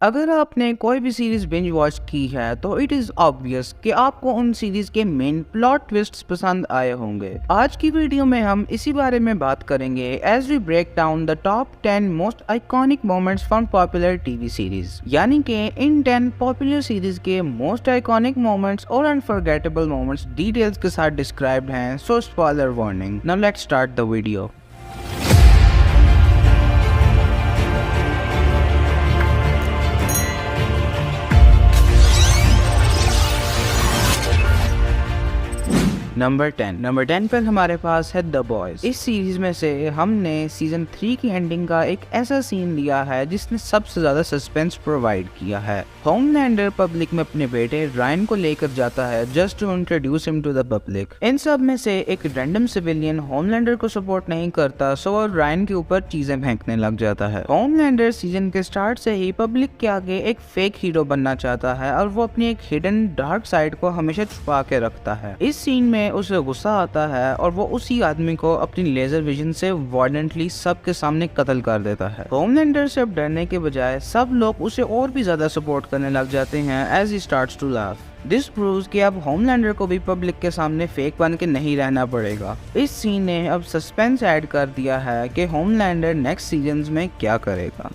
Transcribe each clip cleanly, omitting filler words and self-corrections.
अगर आपने कोई भी सीरीज बिंज वॉच की है तो इट इज ऑब्वियस कि आपको उन सीरीज के मेन प्लॉट ट्विस्ट्स पसंद आए होंगे। आज की वीडियो में हम इसी बारे में बात करेंगे as we break down the top 10 most iconic moments from popular TV series, यानी कि इन 10 पॉपुलर सीरीज के मोस्ट आइकॉनिक मोमेंट्स और अनफॉरगेटेबल मोमेंट्स डिटेल्स के साथ डिस्क्राइब्ड हैं, so spoiler warning. Now let's start the video. Number 10 पर हमारे पास है द बॉयज। इस सीरीज में से हमने सीजन 3 की एंडिंग का एक ऐसा सीन लिया है जिसने सबसे ज्यादा सस्पेंस प्रोवाइड किया है। होमलैंडर पब्लिक में अपने बेटे रायन को लेकर जाता है just to introduce him to the public. इन सब में से एक रैंडम सिविलियन होमलैंडर को सपोर्ट नहीं करता, सो वो रायन के ऊपर चीजें फेंकने लग जाता है। होमलैंडर सीजन के स्टार्ट से ही पब्लिक के आगे एक फेक हीरो बनना चाहता है और वो अपनी एक हिडन डार्क साइड को हमेशा छुपा के रखता है। इस सीन में उसे गुस्सा आता है और वो उसी आदमी को अपनी लेजर विजन से वायलेंटली सबके सामने कत्ल कर देता है। होमलैंडर से अब डरने के बजाय सब लोग उसे और भी ज्यादा सपोर्ट करने लग जाते हैं as he starts to laugh. This proves कि अब होमलैंडर को भी पब्लिक के सामने फेक बन के नहीं रहना पड़ेगा। इस सीन ने अब सस्पेंस ऐड कर दिया है कि होमलैंडर नेक्स्ट सीजन्स में क्या करेगा।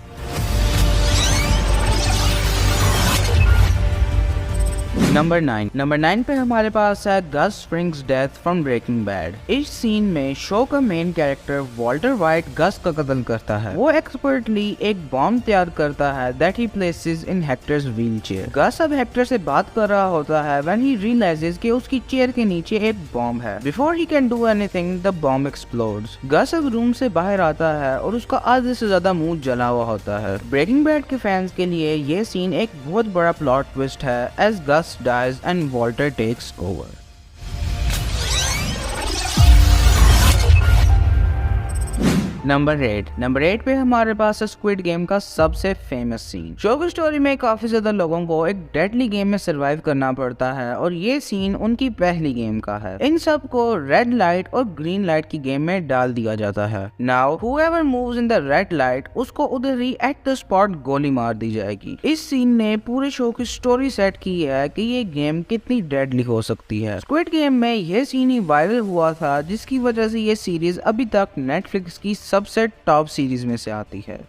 नंबर 9 पे हमारे पास है गस फ्रिंग्स डेथ फ्रॉम ब्रेकिंग बैड। इस सीन में शो का मेन कैरेक्टर वॉल्टर वाइट गस का कत्ल करता है। वो एक्सपर्टली एक बॉम्ब तैयार करता है that he places in Hector's wheelchair. Gus अब हेक्टर से बात कर रहा होता है व्हेन ही रियलाइजेस कि उसकी चेयर के नीचे एक बॉम्ब है। Before he can do anything the bomb explodes. Gus अब रूम से बाहर आता है और उसका आधे से ज्यादा मुंह जला हुआ होता है। ब्रेकिंग बैड के फैंस के लिए ये सीन एक बहुत बड़ा प्लॉट ट्विस्ट है as Gus dies and Walter takes over. Number 8 पे हमारे पास है स्क्विड गेम का सबसे फेमस सीन। शो की स्टोरी में काफी ज्यादा लोगों को एक डेडली गेम में सरवाइव करना पड़ता है और ये सीन उनकी पहली गेम का है। इन सब को रेड लाइट और ग्रीन लाइट की गेम में डाल दिया जाता है। Now whoever moves in the red light उसको उधर ही एट द स्पॉट गोली मार दी जाएगी। इस सीन ने पूरे शो की स्टोरी सेट की है कि ये गेम कितनी डेडली हो सकती है। स्क्विड गेम में यह सीन ही वायरल हुआ था जिसकी वजह से ये सीरीज अभी तक नेटफ्लिक्स की सबसे टॉप सीरीज में से आती है।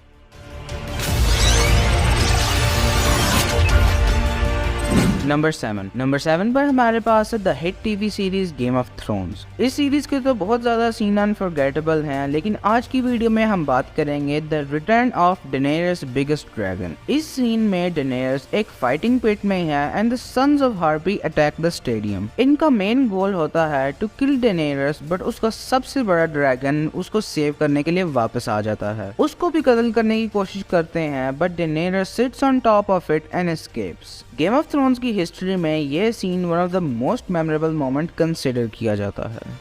नंबर 7 पर हमारे पास है the hit TV series game of thrones. इस सीरीज के तो बहुत ज्यादा सीन अनफॉरगेटेबल हैं, लेकिन आज की वीडियो में हम बात करेंगे the return of Daenerys biggest dragon. इस सीन में डेनेरियस एक फाइटिंग पिट में है and the sons of Harpy attack the stadium. इनका मेन गोल होता है टू किल डेनेरियस, बट उसका सबसे बड़ा ड्रैगन उसको सेव करने के लिए वापस आ जाता है। उसको भी कत्ल करने की कोशिश करते हैं but Daenerys sits on top of it and escapes. Game of Thrones की हिस्ट्री में यह scene one of the most memorable moment consider किया जाता है।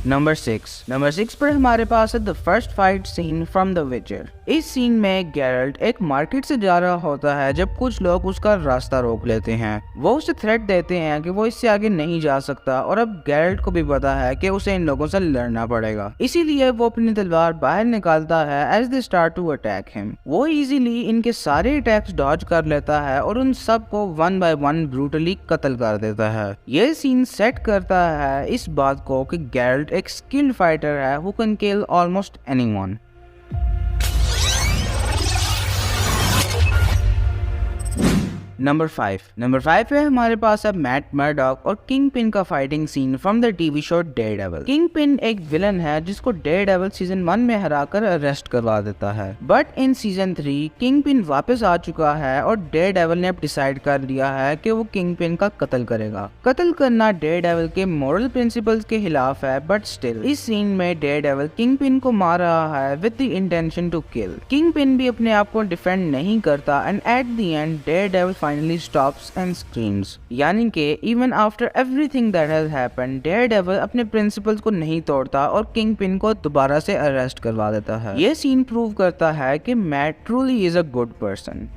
नंबर 6 पर हमारे पास है the first fight scene from the Witcher. इस सीन में गैरल्ट एक मार्केट से जा रहा होता है जब कुछ लोग उसका रास्ता रोक लेते हैं। वो उसे थ्रेट देते हैं कि वो इससे आगे नहीं जा सकता और अब गैरल्ट को भी पता है कि उसे इन लोगों से लड़ना पड़ेगा। इसीलिए वो अपनी तलवार बाहर निकालता है as they start to attack him. वो इजीली इनके सारे अटैक्स डॉज कर लेता है और उन सब को वन बाय वन ब्रूटली कत्ल कर देता है। ये सीन सेट करता है इस बात को कि गैरल्ट एक स्किल्ड फाइटर है who can kill almost anyone. Number 5 पे हमारे पास है मैट मर्डॉक और किंग पिन का fighting scene from the TV show Daredevil. Kingpin एक विलन है जिसको डेयरडेविल सीजन 1 में हराकर अरेस्ट करवा देता है, but in season 3 king pin वापस आ चुका है और डेयरडेविल ने अब डिसाइड कर लिया है कि वो किंग पिन का कत्ल करेगा। कत्ल करना डेयरडेविल के मॉरल प्रिंसिपल्स के खिलाफ है, बट स्टिल इस सीन में डेयरडेविल किंग पिन को मार रहा है with the intention to kill. Kingpin भी अपने आप को डिफेंड नहीं करता and at the end Daredevil finally stops and screams। यानी कि even after everything that has happened, Daredevil अपने प्रिंसिपल्स को नहीं तोड़ता और किंग पिन को दोबारा से अरेस्ट करवा देता है। ये सीन प्रूव करता है कि Matt truly is a good person।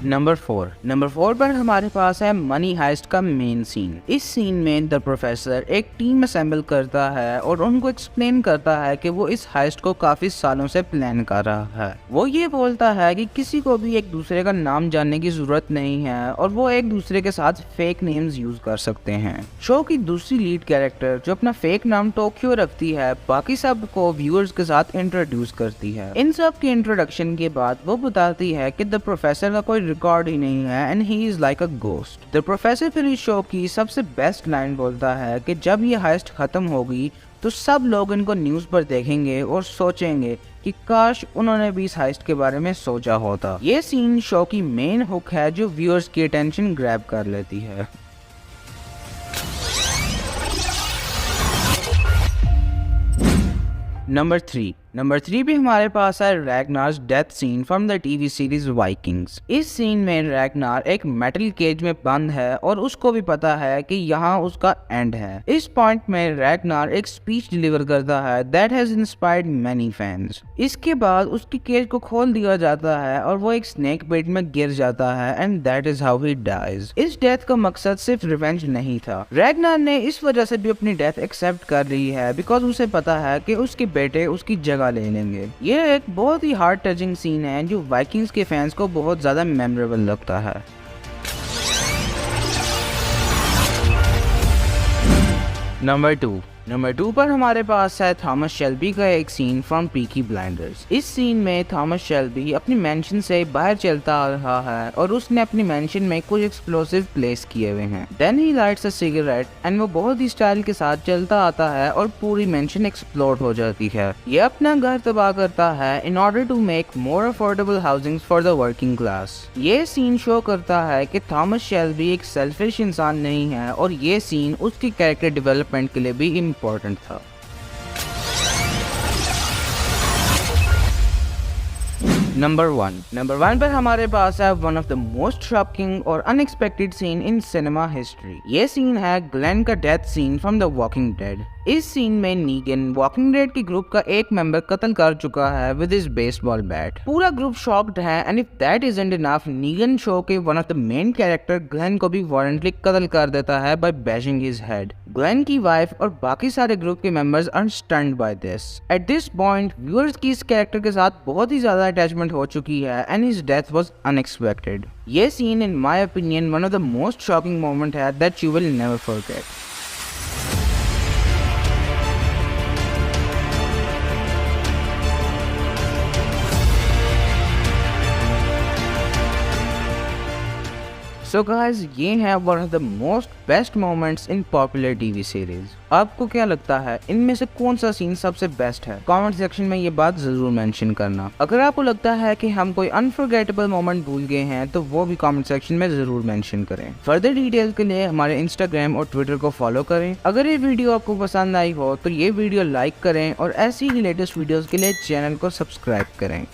Number 4 पर हमारे पास है मनी हाइस्ट का मेन सीन। इस सीन में द प्रोफेसर एक टीम असेंबल करता है और उनको एक्सप्लेन करता है कि वो इस हाइस्ट को काफी सालों से प्लान कर रहा है। वो ये बोलता है कि किसी को भी एक दूसरे का नाम जानने की जरूरत नहीं है और वो एक दूसरे के साथ फेक नेम्स यूज कर सकते हैं। शो की दूसरी लीड कैरेक्टर जो अपना फेक नाम टोक्यो रखती है, बाकी सब को व्यूअर्स के साथ इंट्रोड्यूस करती है। इन सब के इंट्रोडक्शन के बाद वो बताती है कि द प्रोफेसर का कोई रिकॉर्ड ही नहीं है and he is like a ghost. The professor फिर इस शो की सबसे बेस्ट लाइन बोलता है कि जब ये हाइस्ट खत्म होगी तो सब लोग इनको न्यूज पर देखेंगे और सोचेंगे कि काश उन्होंने भी इस हाइस्ट के बारे में सोचा होता। ये सीन शो की मेन हुक है जो व्यूअर्स की अटेंशन ग्रैब कर लेती है। नंबर 3 भी हमारे पास है Ragnar's death scene from the TV series Vikings. इस सीन में रैगनार एक मेटल केज में बंद है और उसको भी पता है कि यहाँ उसका एंड है। इस पॉइंट में रैगनार एक स्पीच डिलीवर करता है that has inspired many fans. इसके बाद उसकी केज को खोल दिया जाता है और वो एक स्नेक पिट में गिर जाता है and that is how he dies. इस डेथ का मकसद सिर्फ रिवेंज नहीं था। रैगनार ने इस वजह से भी अपनी डेथ एक्सेप्ट कर ली है बिकॉज उसे पता है कि उसके बेटे उसकी जगह ले लेंगे। ये एक बहुत ही हार्ट टचिंग सीन है जो वाइकिंग्स के फैंस को बहुत ज्यादा मेमोरेबल लगता है। नंबर 2 पर हमारे पास है थॉमस शेल्बी का एक सीन फ्रॉम पीकी ब्लाइंडर्स। इस सीन में थॉमस शेल्बी अपनी मेंशन से बाहर चलता आ रहा है और उसने अपनी मेंशन में कुछ एक्सप्लोसिव प्लेस किए हुए हैं। Then he lights a cigarette and वो बहुत ही स्टाइल के साथ चलता आता है और पूरी मेंशन एक्सप्लोड हो जाती है। ये अपना घर तबाह करता है in order to make more affordable housing for the working class. ये सीन शो करता है कि थॉमस शेल्बी एक सेल्फिश इंसान नहीं है और ये सीन उसकी कैरेक्टर डेवलपमेंट के लिए भी इम्पोर्टेंट था। नंबर 1 पर हमारे पास है one of the most shocking और unexpected scene in cinema history. ये सीन है ग्लेन का death scene from the Walking Dead. इस सीन में नीगन वॉकिंग डेड की ग्रुप का एक मेंबर कत्ल कर चुका है विद हिज बेसबॉल बैट। पूरा ग्रुप शॉक्ड है and if that isn't enough, Negan show के one of the main character Glenn को भी वारंटली कत्ल कर देता है bye bashing his head. Glenn की वाइफ और बाकी सारे ग्रुप के members are stunned by this. At this point viewers की इस कैरेक्टर के साथ बहुत ही ज्यादा अटैचमेंट हो चुकी है and his death was unexpected. ये scene in my opinion one of the most shocking moment है that you will never forget. So guys, ये है one of the most best moments in popular TV series. आपको क्या लगता है इनमें से कौन सा सीन सबसे बेस्ट है? कमेंट सेक्शन में ये बात जरूर मेंशन करना। अगर आपको लगता है कि हम कोई अनफॉरगेटेबल मोमेंट भूल गए हैं तो वो भी कमेंट सेक्शन में जरूर मेंशन करें। फर्दर डिटेल के लिए हमारे इंस्टाग्राम और ट्विटर को फॉलो करें। अगर ये वीडियो आपको पसंद आई हो तो ये वीडियो लाइक करें और ऐसी ही लेटेस्ट वीडियोस के लिए चैनल को सब्सक्राइब करें।